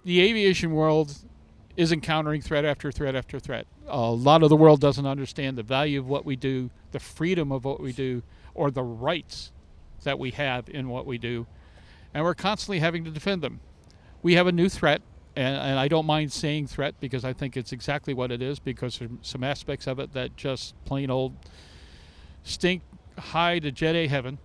the aviation world is encountering threat after threat after threat. A lot of the world doesn't understand the value of what we do, the freedom of what we do, or the rights that we have in what we do, and we're constantly having to defend them. We have a new threat, and I don't mind saying threat because I think it's exactly what it is, because there's some aspects of it that just plain old stink high to Jet A heaven.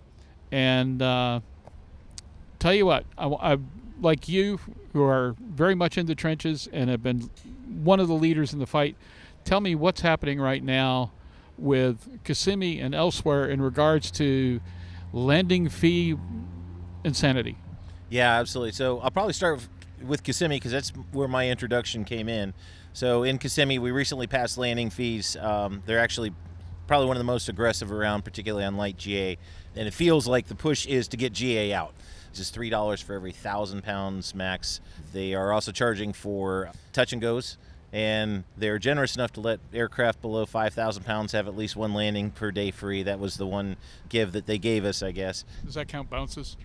And tell you what, I like you, who are very much in the trenches and have been one of the leaders in the fight, tell me what's happening right now with Kissimmee and elsewhere in regards to landing fee insanity. Yeah, absolutely. So I'll probably start with Kissimmee because that's where my introduction came in. So in Kissimmee, we recently passed landing fees. They're actually probably one of the most aggressive around, particularly on light GA. And it feels like the push is to get GA out. It's just $3 for every 1,000 pounds max. They are also charging for touch and goes, and they're generous enough to let aircraft below 5,000 pounds have at least one landing per day free. That was the one give that they gave us, I guess. Does that count bounces?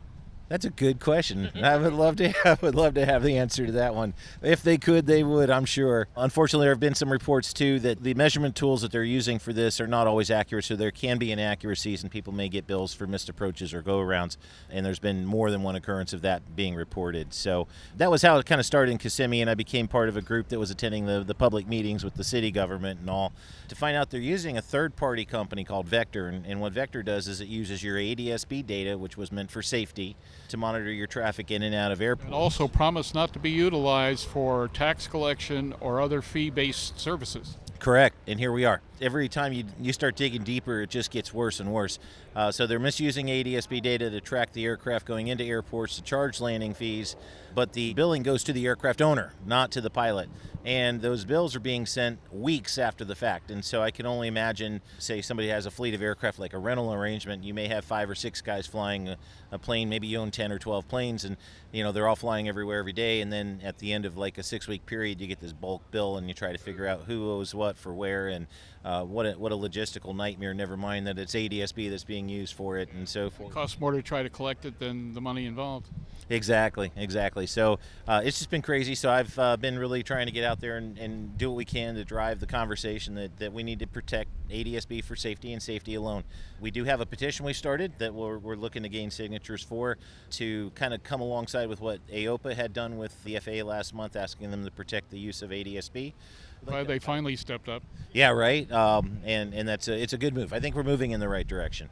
That's a good question. I would love to have the answer to that one. If they could, they would, I'm sure. Unfortunately, there have been some reports, too, that the measurement tools that they're using for this are not always accurate, so there can be inaccuracies, and people may get bills for missed approaches or go-arounds, and there's been more than one occurrence of that being reported. So that was how it kind of started in Kissimmee, and I became part of a group that was attending the public meetings with the city government and all to find out they're using a third-party company called Vector, and what Vector does is it uses your ADS-B data, which was meant for safety, to monitor your traffic in and out of airports. And also promise not to be utilized for tax collection or other fee-based services. Correct, and here we are. Every time you start digging deeper, it just gets worse and worse. So they're misusing ADS-B data to track the aircraft going into airports to charge landing fees, but the billing goes to the aircraft owner, not to the pilot. And those bills are being sent weeks after the fact. And so I can only imagine, say somebody has a fleet of aircraft, like a rental arrangement, you may have 5 or 6 guys flying a plane, maybe you own 10 or 12 planes, and they're all flying everywhere every day, and then at the end of like a 6-week period, you get this bulk bill and you try to figure out who owes what for where, and what a logistical nightmare, never mind that it's ADS-B that's being used for it and so forth. It costs more to try to collect it than the money involved. Exactly. So it's just been crazy. So I've been really trying to get out there and do what we can to drive the conversation that we need to protect ADS-B for safety and safety alone. We do have a petition we started that we're looking to gain signatures for, to kind of come alongside with what AOPA had done with the FAA last month, asking them to protect the use of ADS-B. Glad they finally stepped up. Yeah, right. And it's a good move. I think we're moving in the right direction.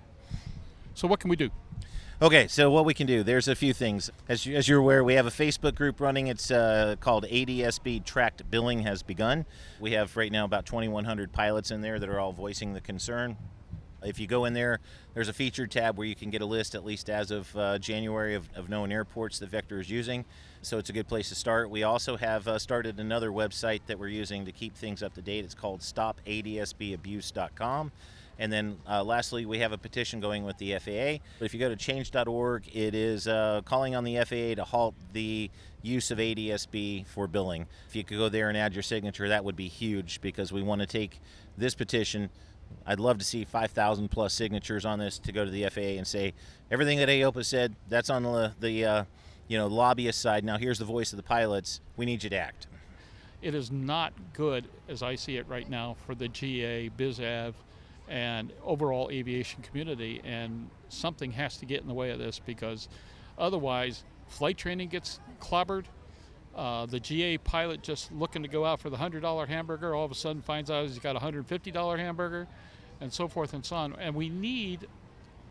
So what can we do? Okay, so what we can do, there's a few things. As you're aware, we have a Facebook group running. It's called ADS-B Tracked Billing Has Begun. We have right now about 2,100 pilots in there that are all voicing the concern. If you go in there, there's a featured tab where you can get a list, at least as of January, of known airports that Vector is using. So it's a good place to start. We also have started another website that we're using to keep things up to date. It's called StopADSBAbuse.com. And then lastly, we have a petition going with the FAA. But if you go to change.org, it is calling on the FAA to halt the use of ADS-B for billing. If you could go there and add your signature, that would be huge, because we want to take this petition. I'd love to see 5,000 plus signatures on this to go to the FAA and say, everything that AOPA said, that's on the lobbyist side. Now here's the voice of the pilots. We need you to act. It is not good, as I see it right now, for the GA, BizAv, and overall aviation community, and something has to get in the way of this, because otherwise flight training gets clobbered. The GA pilot just looking to go out for the $100 hamburger all of a sudden finds out he's got a $150 hamburger, and so forth and so on. And we need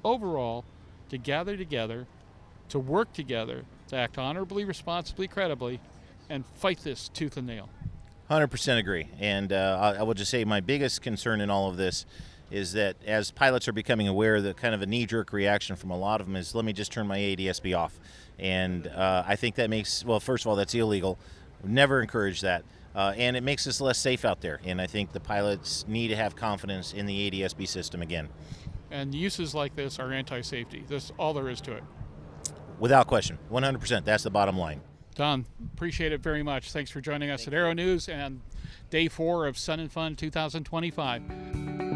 overall to gather together, to work together, to act honorably, responsibly, credibly, and fight this tooth and nail. 100% agree. And I will just say my biggest concern in all of this is that as pilots are becoming aware, that kind of a knee-jerk reaction from a lot of them is, let me just turn my ADS-B off. And I think that makes, well, first of all, that's illegal. Never encourage that. And it makes us less safe out there. And I think the pilots need to have confidence in the ADS-B system again. And uses like this are anti-safety. That's all there is to it. Without question, 100%. That's the bottom line. Don, appreciate it very much. Thanks for joining us at Aero News and Day 4 of Sun and Fun 2025.